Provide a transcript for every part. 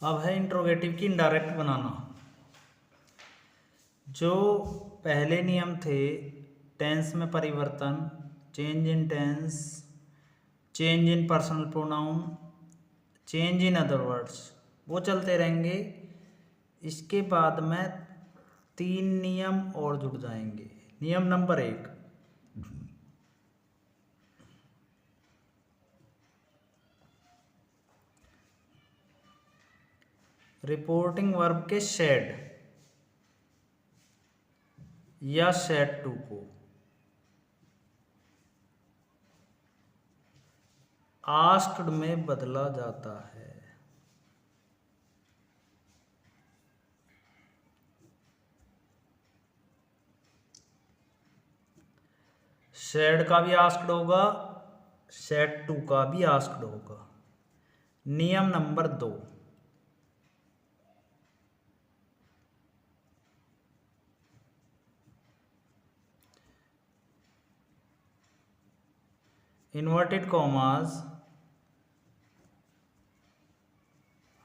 अब है इंट्रोगेटिव की इनडायरेक्ट बनाना। जो पहले नियम थे, टेंस में परिवर्तन, change in tense, change in personal pronoun, change in other words, वो चलते रहेंगे। इसके बाद में 3 नियम और जुड़ जाएंगे। नियम नंबर 1, रिपोर्टिंग वर्ब के शेड या शेड टू को आस्क्ड में बदला जाता है। शेड का भी आस्क्ड होगा, शेड टू का भी आस्क्ड होगा। नियम नंबर 2, इन्वर्टेड कॉमास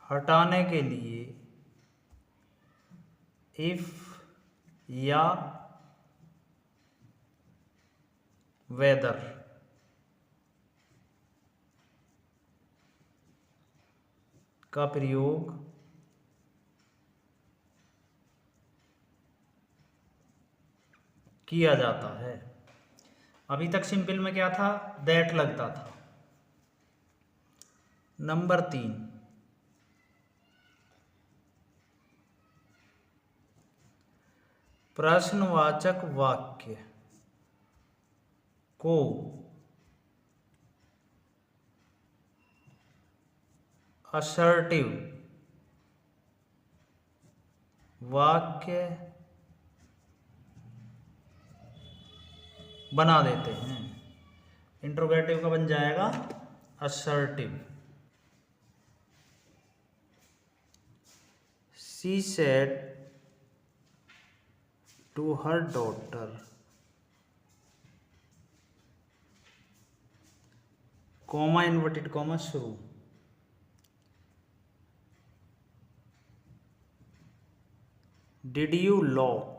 हटाने के लिए इफ या वेदर का प्रयोग किया जाता है। अभी तक सिंपल में क्या था, दैट लगता था। नंबर 3, प्रश्नवाचक वाक्य को असर्टिव वाक्य बना देते हैं। इंट्रोगेटिव का बन जाएगा assertive. She said to her daughter, comma inverted comma शुरू, did you lock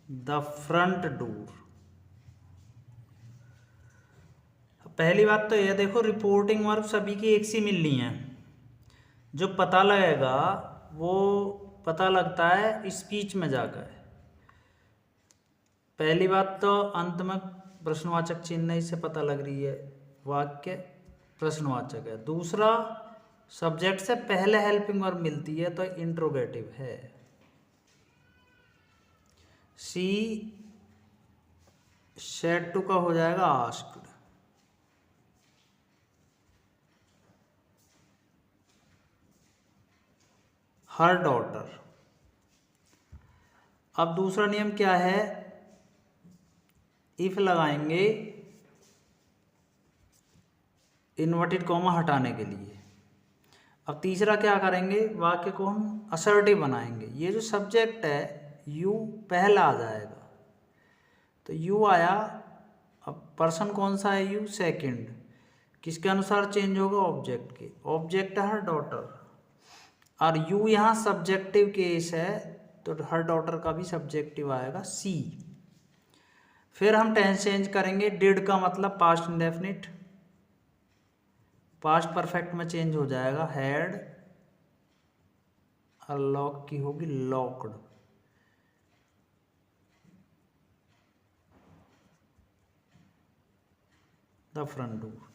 the front door. पहली बात तो यह देखो, रिपोर्टिंग वर्ब सभी की एक सी मिलनी है। जो पता लगेगा वो पता लगता है स्पीच में जाकर। पहली बात तो अंत में प्रश्नवाचक चिन्ह से पता लग रही है, वाक्य प्रश्नवाचक है। दूसरा, सब्जेक्ट से पहले हेल्पिंग वर्ब मिलती है तो इंट्रोगेटिव है। सी सेड टू का हो जाएगा आस्क्ड। हर डॉटर। अब दूसरा नियम क्या है, इफ लगाएंगे इन्वर्टेड कॉमा हटाने के लिए। अब तीसरा क्या करेंगे, वाक्य को हम असर्टिव बनाएंगे। ये जो सब्जेक्ट है यू पहला आ जाएगा, तो यू आया। अब पर्सन कौन सा है, यू सेकंड। किसके अनुसार चेंज होगा, ऑब्जेक्ट के। ऑब्जेक्ट है हर डॉटर और यू यहाँ सब्जेक्टिव केस है, तो हर डॉटर का भी सब्जेक्टिव आएगा सी। फिर हम टेंस चेंज करेंगे। डिड का मतलब पास्ट इंडेफिनिट, पास्ट परफेक्ट में चेंज हो जाएगा। हैड और लॉक की होगी लॉक्ड। The front door.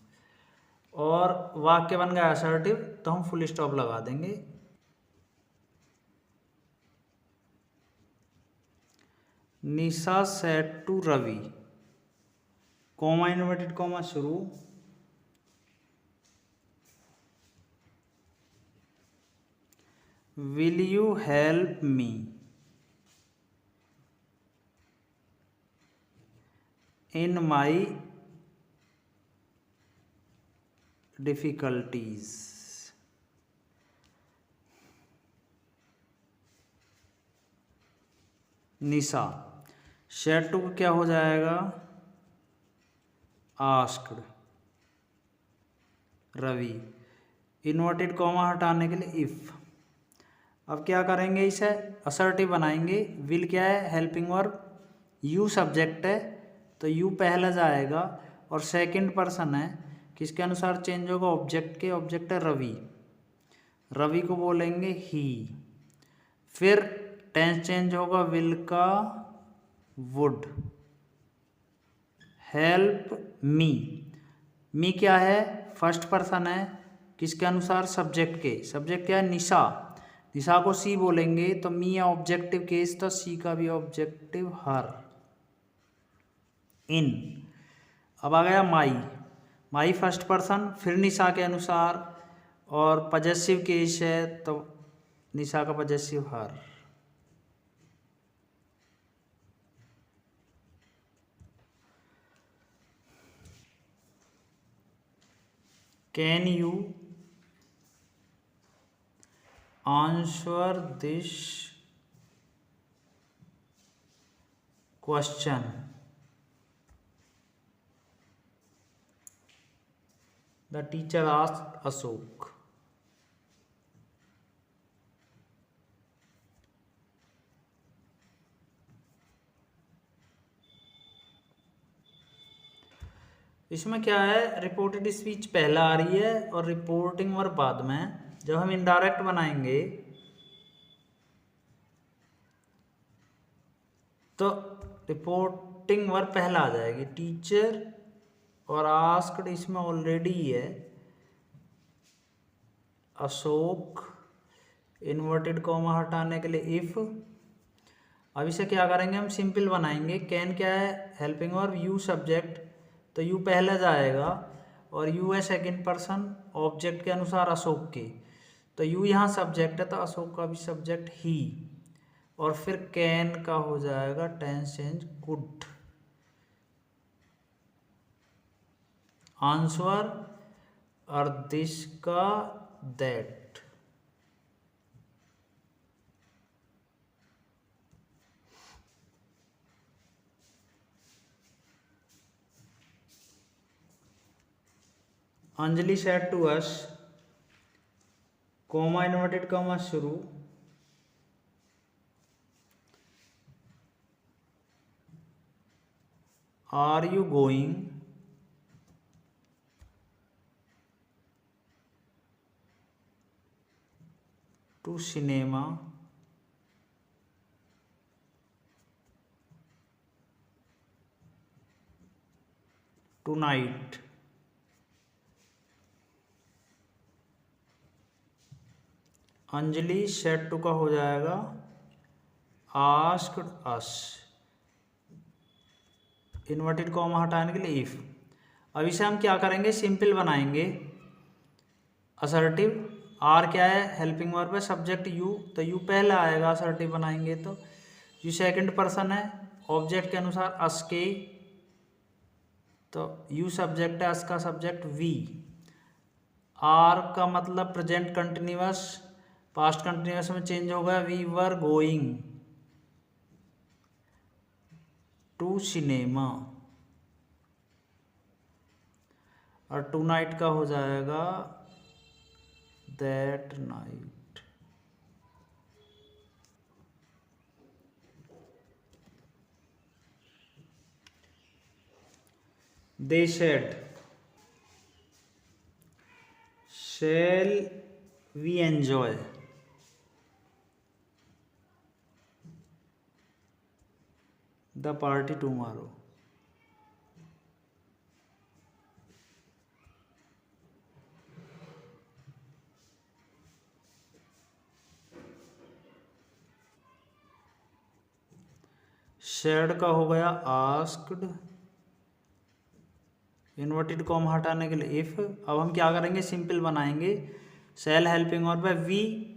और वाक्य बन गया असर्टिव, तो हम फुल स्टॉप लगा देंगे। Nisha said to Ravi, comma inverted comma शुरू, will you help me in my difficulties. Nisha said to क्या हो जाएगा, आस्क्ड। रवि। इन्वर्टेड कॉमा हटाने के लिए इफ। अब क्या करेंगे, इसे असर्टिव बनाएंगे। विल क्या है, हेल्पिंग वर्ब, यू सब्जेक्ट है तो यू पहला जाएगा और सेकंड पर्सन है, किसके अनुसार चेंज होगा, ऑब्जेक्ट के। ऑब्जेक्ट है रवि, रवि को बोलेंगे ही। फिर टेंस चेंज होगा, विल का वुड। हेल्प मी, मी क्या है, फर्स्ट पर्सन है, किसके अनुसार, सब्जेक्ट के। सब्जेक्ट क्या है, निशा, निशा को सी बोलेंगे तो मी है ऑब्जेक्टिव केस, तो सी का भी ऑब्जेक्टिव हर। इन। अब आ गया माई, माई फर्स्ट पर्सन, फिर निशा के अनुसार और पजेसिव केस है तो निशा का possessive her. Can you answer this question, the teacher asked Ashok. इसमें क्या है, रिपोर्टेड स्पीच पहला आ रही है और रिपोर्टिंग वर्ब बाद में। जब हम इनडायरेक्ट बनाएंगे तो रिपोर्टिंग वर्ब पहला आ जाएगी। टीचर और आस्क्ड इसमें ऑलरेडी है। अशोक, इन्वर्टेड कॉमा हटाने के लिए इफ। अब इसे क्या करेंगे, हम सिंपल बनाएंगे। कैन क्या है, हेल्पिंग वर्ब, यू सब्जेक्ट तो यू पहला जाएगा और यू है सेकंड पर्सन, ऑब्जेक्ट के अनुसार अशोक के, तो यू यहाँ सब्जेक्ट है तो अशोक का भी सब्जेक्ट ही। और फिर कैन का हो जाएगा टेंस चेंज, कुड। आंसर और दिस का that. Anjali said to us, comma inverted comma शुरू, are you going to cinema tonight. Anjali said to का हो जाएगा आस्क्ड अस, इन्वर्टेड कॉमा हटाने के लिए इफ। अब इसे हम क्या करेंगे, सिंपल बनाएंगे। असर्टिव, आर क्या है, हेल्पिंग वर्ब है, सब्जेक्ट यू तो यू पहला आएगा असर्टिव बनाएंगे तो। यू सेकंड पर्सन है, ऑब्जेक्ट के अनुसार अस के, तो यू सब्जेक्ट है, अस का सब्जेक्ट वी। आर का मतलब प्रेजेंट कंटिन्यूअस, पास्ट कंटिन्यूअस में चेंज हो गया, we were going to cinema. और टू नाइट का हो जाएगा that night. They said, shall we enjoy the party tomorrow। Should का हो गया आस्क्ड, इन्वर्टेड कॉमा हटाने के लिए इफ। अब हम क्या करेंगे, सिंपल बनाएंगे। सेल हेल्पिंग वर्ब है, वी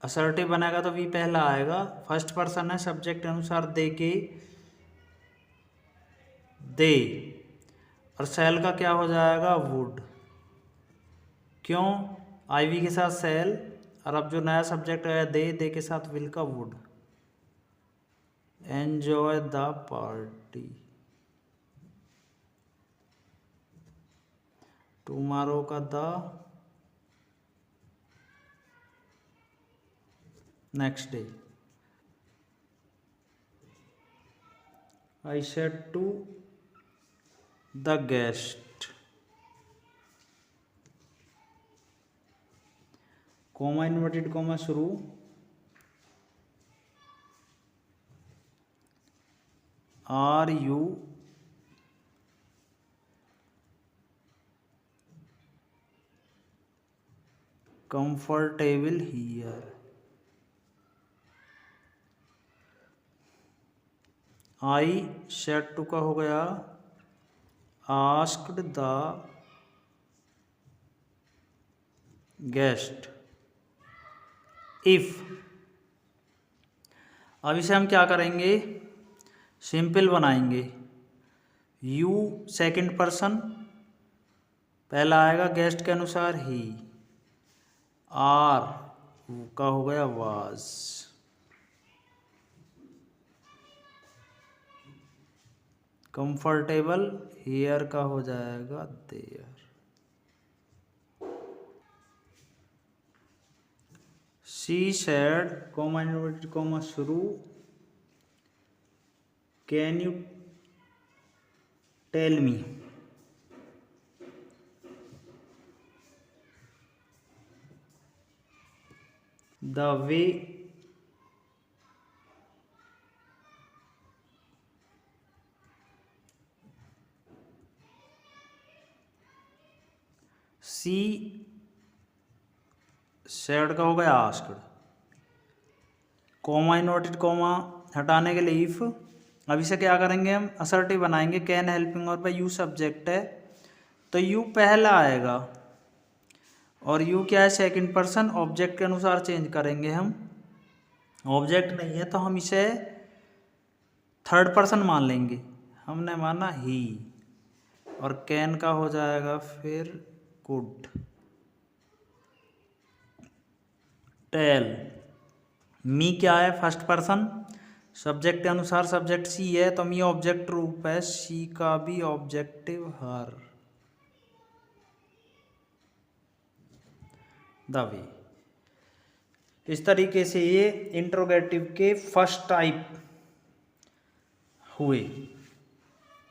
असर्टिव बनेगा तो वी पहला आएगा, फर्स्ट पर्सन है, सब्जेक्ट अनुसार दे के दे। और सेल का क्या हो जाएगा, वुड। क्यों, आईवी के साथ सेल, और अब जो नया सब्जेक्ट आया दे के साथ विल का would. Enjoy the party. Tomorrow का the next day. I said to the guest, comma inverted comma शुरू, are you comfortable here, I said to का हो गया आस्क्ड द गेस्ट इफ। अब इसे हम क्या करेंगे, सिंपल बनाएंगे। यू सेकंड पर्सन, पहला आएगा गेस्ट के अनुसार ही, आर का हो गया वाज, कंफर्टेबल हियर का हो जाएगा there. She said comma inverted comma शुरू, can you tell me the way she said का हो गया आस्क्ड, कॉमा इन्वर्टेड कॉमा हटाने के लिए इफ। अब इसे क्या करेंगे हम, असर्टिव बनाएंगे। कैन हेल्पिंग और बाय यू सब्जेक्ट है तो यू पहला आएगा, और यू क्या है सेकंड पर्सन, ऑब्जेक्ट के अनुसार चेंज करेंगे हम। ऑब्जेक्ट नहीं है तो हम इसे थर्ड पर्सन मान लेंगे, हमने माना ही, और कैन का हो जाएगा फिर कुड। टेल मी क्या है फर्स्ट पर्सन, सब्जेक्ट के अनुसार सब्जेक्ट सी है तो मी ऑब्जेक्ट रूप है, सी का भी ऑब्जेक्टिव हर। The way. इस तरीके से ये इंट्रोगेटिव के फर्स्ट टाइप हुए।